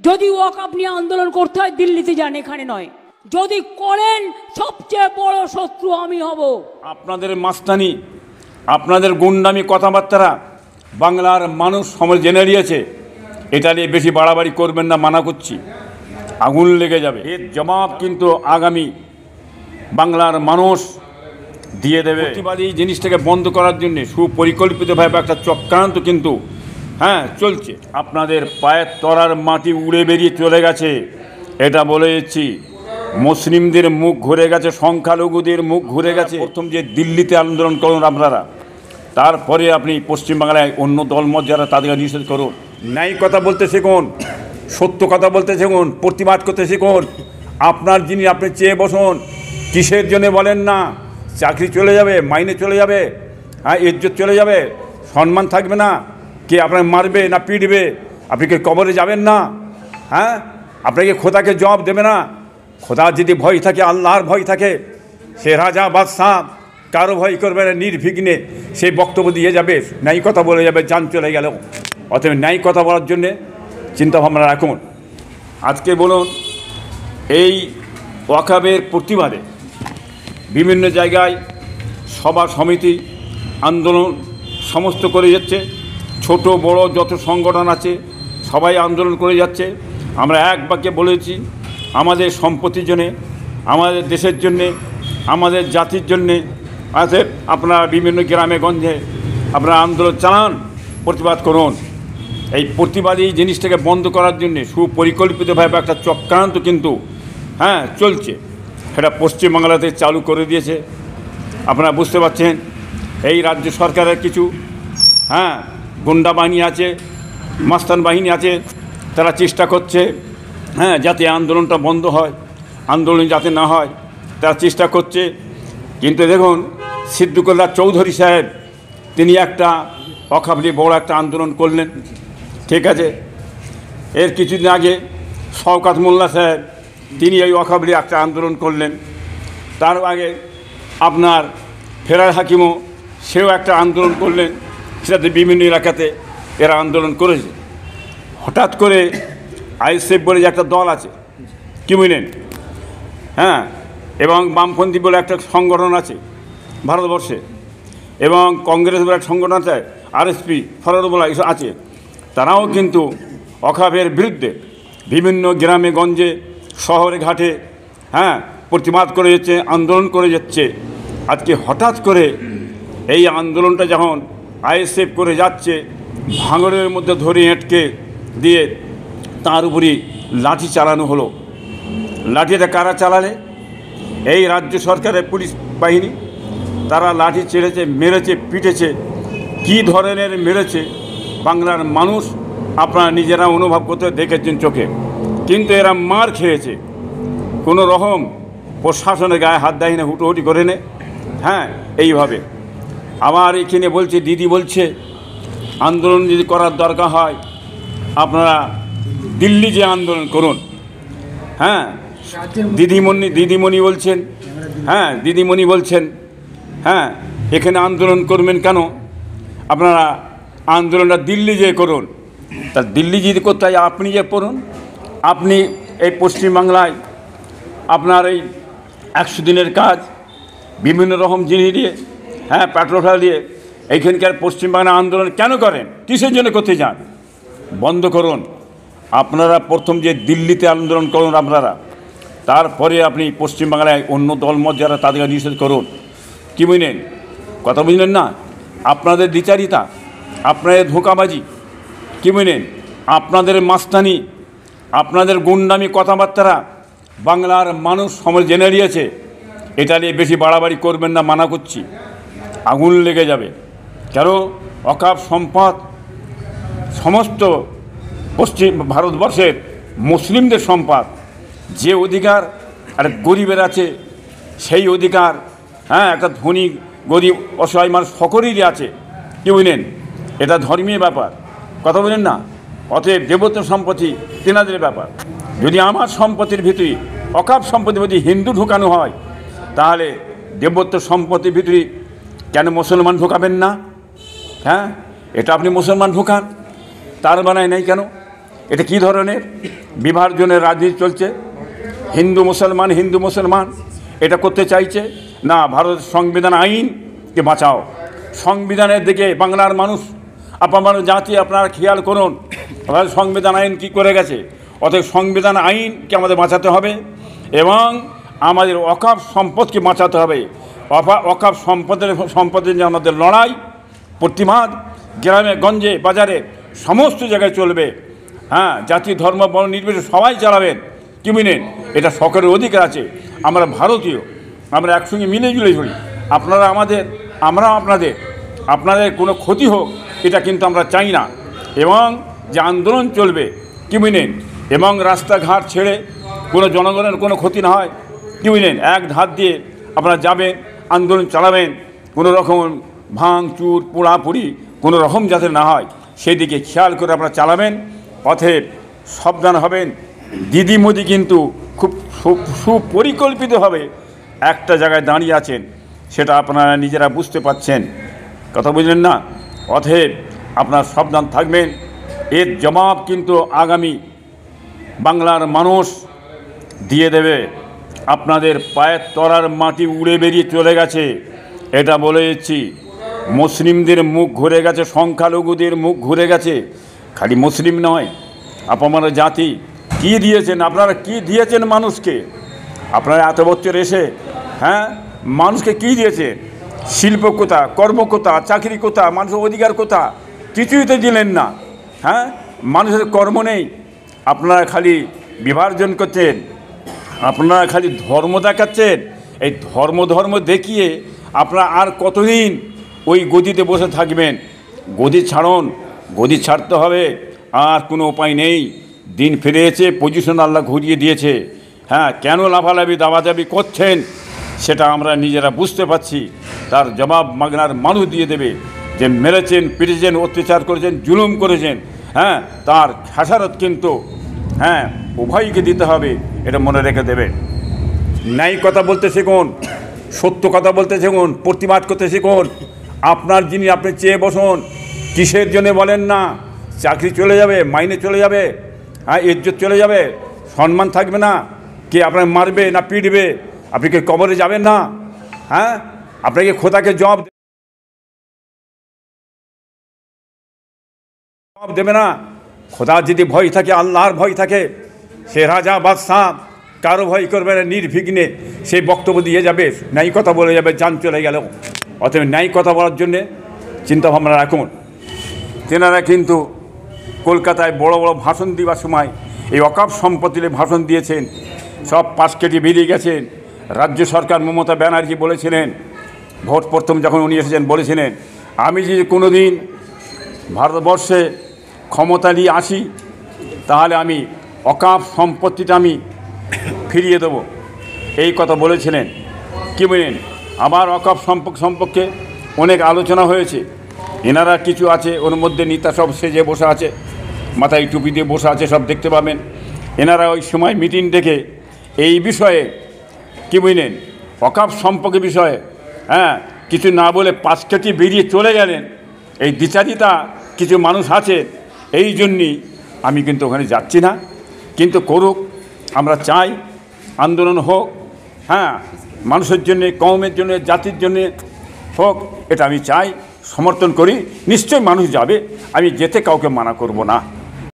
যদি ওয়াকফ নিয়ে আন্দোলন করতে হয় দিল্লিতে যান, এখানে নয়। যদি করেন সবচেয়ে বড় শত্রু আমি হব। আপনাদের মাস্তানি, আপনাদের গুন্ডামি কথাবার্তা বাংলার মানুষ সমাজ জেনে নিয়েছে। এটা নিয়ে বেশি বাড়াবাড়ি করবেন না, মানা করছি, আগুন লেগে যাবে। এর জবাব কিন্তু আগামী বাংলার মানুষ দিয়ে দেবে। প্রতিবাদী জিনিসটাকে বন্ধ করার জন্য সুপরিকল্পিতভাবে একটা চক্রান্ত কিন্তু চলছে। আপনাদের পায়ের তলার মাটি উড়ে বেরিয়ে চলে গেছে, এটা বলে দিচ্ছি। মুসলিমদের মুখ ঘুরে গেছে, সংখ্যালঘুদের মুখ ঘুরে গেছে। প্রথম যে দিল্লিতে আন্দোলন করুন আপনারা, তারপরে আপনি পশ্চিমবাংলায় অন্য দলমত যারা তাদেরকে নিষেধ করুন। ন্যায় কথা বলতে শিখুন, সত্য কথা বলতে শিখুন, প্রতিবাদ করতে শিখুন। আপনার যিনি আপনি চেয়ে বসুন, কিসের জন্য বলেন না? চাকরি চলে যাবে, মাইনে চলে যাবে, ইজ্জত চলে যাবে, সম্মান থাকবে না, কে আপনাকে মারবে না পিটবে, আপনি কি কবরে যাবেন না? আপনাকে খোদাকে জবাব দেবে না? খোদার যদি ভয় থাকে, আল্লাহর ভয় থাকে, সে রাজা বাদশাহ কারো ভয় করবে না, নির্বিঘ্নে সেই বক্তব্য দিয়ে যাবে, ন্যায় কথা বলে যাবে, জান চলে গেল। অতএব ন্যায় কথা বলার জন্যে চিন্তাভাবনা রাখুন। আজকে বলুন, এই ওয়াকফের প্রতিবাদে বিভিন্ন জায়গায় সভা সমিতি আন্দোলন সমস্ত করে যাচ্ছে। ছোট বড় যত সংগঠন আছে সবাই আন্দোলন করে যাচ্ছে। আমরা এক বাক্যে বলেছি, আমাদের সম্পত্তির জন্যে, আমাদের দেশের জন্যে, আমাদের জাতির জন্যে আছে। আপনারা বিভিন্ন গ্রামে গঞ্জে আপনারা আন্দোলন চালান, প্রতিবাদ করুন। এই প্রতিবাদী জিনিসটাকে বন্ধ করার জন্যে সুপরিকল্পিতভাবে একটা চক্রান্ত কিন্তু চলছে। সেটা পশ্চিমবাংলাতে চালু করে দিয়েছে। আপনারা বুঝতে পারছেন, এই রাজ্য সরকারের কিছু গুন্ডা বাহিনী আছে, মাস্তান বাহিনী আছে, তারা চেষ্টা করছে যাতে আন্দোলনটা বন্ধ হয়, আন্দোলন যাতে না হয় তারা চেষ্টা করছে। কিন্তু দেখুন, সিদ্দিকুল্লাহ চৌধুরী সাহেব তিনি একটা ওয়াকফ নিয়ে বড় একটা আন্দোলন করলেন, ঠিক আছে। এর কিছুদিন আগে শওকত মোল্লা সাহেব তিনি এই ওয়াকফ নিয়ে একটা আন্দোলন করলেন। তার আগে আপনার ফেরার হাকিমও সেও একটা আন্দোলন করলেন, সেটাতে বিভিন্ন এলাকাতে এরা আন্দোলন করেছে। হঠাৎ করে আইএসএফ বলে যে একটা দল আছে, কি বুঝলেন, এবং বামপন্থী বলে একটা সংগঠন আছে ভারতবর্ষে, এবং কংগ্রেস বলে একটা সংগঠন আছে, আরএসপি ফরওয়ার্ড বলা আছে। তারাও কিন্তু ওয়াকফের বিরুদ্ধে বিভিন্ন গ্রামে গঞ্জে শহরে ঘাটে প্রতিবাদ করে যাচ্ছে, আন্দোলন করে যাচ্ছে। আজকে হঠাৎ করে এই আন্দোলনটা যখন আইএসএফ করে যাচ্ছে, ভাঙড়ের মধ্যে ধরে এঁটকে দিয়ে তার উপরই লাঠি চালানো হলো। লাঠিটা কারা চালালে? এই রাজ্য সরকারের পুলিশ বাহিনী। তারা লাঠি ছেড়েছে, মেরেছে, পিটেছে। কি ধরনের মেরেছে বাংলার মানুষ আপনারা নিজেরা অনুভব করতে দেখেছেন চোখে। কিন্তু এরা মার খেয়েছে, কোনো রকম প্রশাসনের গায়ে হাত দেয় না, হুটোহুটি করে নে এইভাবে। আবার এখানে বলছে, দিদি বলছে আন্দোলন যদি করার দরকার হয় আপনারা দিল্লি যে আন্দোলন করুন। দিদিমণি বলছেন, দিদিমণি বলছেন এখানে আন্দোলন করবেন কেন? আপনারা আন্দোলনটা দিল্লি যে করুন। তা দিল্লি যদি করতে হয় আপনি যে করুন। আপনি এই পশ্চিমবাংলায় আপনার এই 100 দিনের কাজ বিভিন্ন রকম জিনিস দিয়ে পেট্রোল দিয়ে এইখানকার পশ্চিমবাংলা আন্দোলন কেন করেন? কিসের জন্য করতে যান? বন্ধ করুন। আপনারা প্রথম যে দিল্লিতে আন্দোলন করুন আপনারা, তারপরে আপনি পশ্চিমবাংলায় অন্য দলমত যারা তাদেরকে নিষেধ করুন। কি বুঝলেন? কথা বুঝলেন না? আপনাদের দ্বিচারিতা, আপনাদের ধোঁকাবাজি, কি বুঝলেন, আপনাদের মাস্তানি, আপনাদের গুন্ডামি কথাবার্তা বাংলার মানুষ সমাজ জেনে নিয়েছে। এটা নিয়ে বেশি বাড়াবাড়ি করবেন না, মানা করছি, আগুন লেগে যাবে। কেন? ওয়াকফ সম্পদ সমস্ত পশ্চিম ভারতবর্ষের মুসলিমদের সম্পদ। যে অধিকার আর গরিবের আছে সেই অধিকার একটা ধনী গরিব অসহায় মানুষ সকলেরই আছে। কি বুঝলেন? এটা ধর্মীয় ব্যাপার, কথা বলেন না। অতএব দেবত্ব সম্পত্তি তেনাদের ব্যাপার। যদি আমার সম্পত্তির ভিতরে ওয়াকফ সম্পত্তির প্রতি হিন্দু ঢুকানো হয়, তাহলে দেবত্ব সম্পত্তির ভিতরে কেন মুসলমান ঢুকাবেন না? এটা আপনি মুসলমান ঢুকান, তার বানায় নাই কেন? এটা কী ধরনের বিভাজনের রাজনীতি চলছে? হিন্দু মুসলমান এটা করতে চাইছে না। ভারতের সংবিধান আইনকে বাঁচাও, সংবিধানের দিকে বাংলার মানুষ, আপনার জাতি আপনারা খেয়াল করুন, সংবিধান আইন কি করে গেছে। অতএব সংবিধান আইনকে আমাদের বাঁচাতে হবে এবং আমাদের অকাপ সম্পদকে বাঁচাতে হবে। অকাপ সম্পদের যে আমাদের লড়াই, প্রতিবাদ গ্রামে গঞ্জে বাজারে সমস্ত জায়গায় চলবে। হ্যাঁ, জাতি ধর্ম বর্ণ নির্বিশেষে সবাই চালাবেন, কি বুঝলেন? এটা সকলের অধিকার আছে। আমরা ভারতীয়, আমরা একসঙ্গে মিলেজুলে চলি। আপনারা আমাদের, আমরা আপনাদের কোনো ক্ষতি হোক এটা কিন্তু আমরা চাই না। এবং যে আন্দোলন চলবে, কি বুঝলেন, এবং রাস্তাঘাট ছেড়ে কোনো জনগণের কোনো ক্ষতি না হয়, কি বুঝলেন, এক ধার দিয়ে আপনারা যাবেন, আন্দোলন চালাবেন, কোনো রকম ভাঙচুর পোড়াপুড়ি কোনো রকম যাতে না হয় সেই দিকে খেয়াল করে আপনারা চালাবেন। অতএব সাবধান হবেন। দিদি মোদি কিন্তু খুব সুপরিকল্পিতভাবে একটা জায়গায় দাঁড়িয়ে আছেন, সেটা আপনারা নিজেরা বুঝতে পারছেন, কথা বুঝলেন না? অতএব আপনারা সাবধান থাকবেন। এর জবাব কিন্তু আগামী বাংলার মানুষ দিয়ে দেবে। আপনাদের পায়ের তলার মাটি উড়ে বেরিয়ে চলে গেছে, এটা বলে দিচ্ছি। মুসলিমদের মুখ ঘুরে গেছে, সংখ্যালঘুদের মুখ ঘুরে গেছে। খালি মুসলিম নয়, আপনারা জাতি কি দিয়েছেন, আপনারা কি দিয়েছেন মানুষকে? আপনারা এত বছর এসে হ্যাঁ মানুষকে কি দিয়েছে? শিল্প কোথা, কর্ম কোথা, চাকরি কোথা, মানুষের অধিকার কোথা? কিছুই তো দিলেন না। হ্যাঁ, মানুষের কর্ম নেই। আপনারা খালি বিভাজন করছেন, আপনারা খালি ধর্ম দেখাচ্ছেন। এই ধর্ম দেখিয়ে আপনারা আর কতদিন ওই গদিতে বসে থাকবেন? গদি ছাড়ুন, গদি ছাড়তে হবে, আর কোনো উপায় নেই। দিন ফিরেছে, পজিশন আল্লাহ ঘুরিয়ে দিয়েছে। হ্যাঁ, কেন লাফালাফি দাবাদাবি করছেন সেটা আমরা নিজেরা বুঝতে পারছি। তার জবাব বাংলার মানুষ দিয়ে দেবে। যে মেরেছেন, পিটেছেন, অত্যাচার করেছেন, জুলুম করেছেন, হ্যাঁ, তার খেসারত কিন্তু হ্যাঁ উভয়কে দিতে হবে, এটা মনে রেখে দেবে। ন্যায় কথা বলতে শিখুন, সত্য কথা বলতে শিখুন, প্রতিবাদ করতে শিখুন। আপনার যিনি আপনি চেয়ে বসুন, কিসের জন্য বলেন না? চাকরি চলে যাবে, মাইনে চলে যাবে, হ্যাঁ, ইজ্জত চলে যাবে, সম্মান থাকবে না, কে আপনাকে মারবে না পিটবে, আপনি কি কবরে যাবেন না? হ্যাঁ, আপনাকে খোদাকে জবাব দেবে না? খোদার যদি ভয় থাকে, আল্লাহর ভয় থাকে, সে রাজা বাদশাহ কারো ভয় করবে না, নির্বিঘ্নে সেই বক্তব্য দিয়ে যাবে, ন্যায় কথা বলে যাবে, জান চলে গেল। অতএব ন্যায় কথা বলার জন্যে চিন্তাভাবনা রাখুন। তেনারা কিন্তু কলকাতায় বড় বড় ভাষণ দেওয়ার সময় এই অকাপ সম্পত্তিতে ভাষণ দিয়েছেন, সব পাশ কেটে বেরিয়ে গেছেন। রাজ্য সরকার মমতা ব্যানার্জি বলেছিলেন, ভোট প্রথম যখন উনি এসেছেন বলেছিলেন, আমি যদি কোনো দিন ভারতবর্ষে ক্ষমতা নিয়ে আসি তাহলে আমি অকাপ সম্পত্তিটা আমি ফিরিয়ে দেব, এই কথা বলেছিলেন, কি বলেন। আবার অকাপ সম্পর্কে অনেক আলোচনা হয়েছে। এনারা কিছু আছে, ওর মধ্যে নেতা সব সেজে বসে আছে, মাথায় টুপি দিয়ে বসে আছে, সব দেখতে পাবেন। এনারা ওই সময় মিটিং ডেকে এই বিষয়ে, কি বুঝলেন, অকাপ সম্পর্কে বিষয়ে হ্যাঁ কিছু না বলে পাশ কেটে বেরিয়ে চলে গেলেন। এই দ্বিচারিতা কিছু মানুষ আছে, এই জন্যই আমি কিন্তু ওখানে যাচ্ছি না। কিন্তু করুক, আমরা চাই আন্দোলন হোক, হ্যাঁ, মানুষের জন্যে, কওমের জন্যে, জাতির জন্যে হোক, এটা আমি চাই, সমর্থন করি। নিশ্চয়ই মানুষ যাবে, আমি যেতে কাউকে মানা করব না।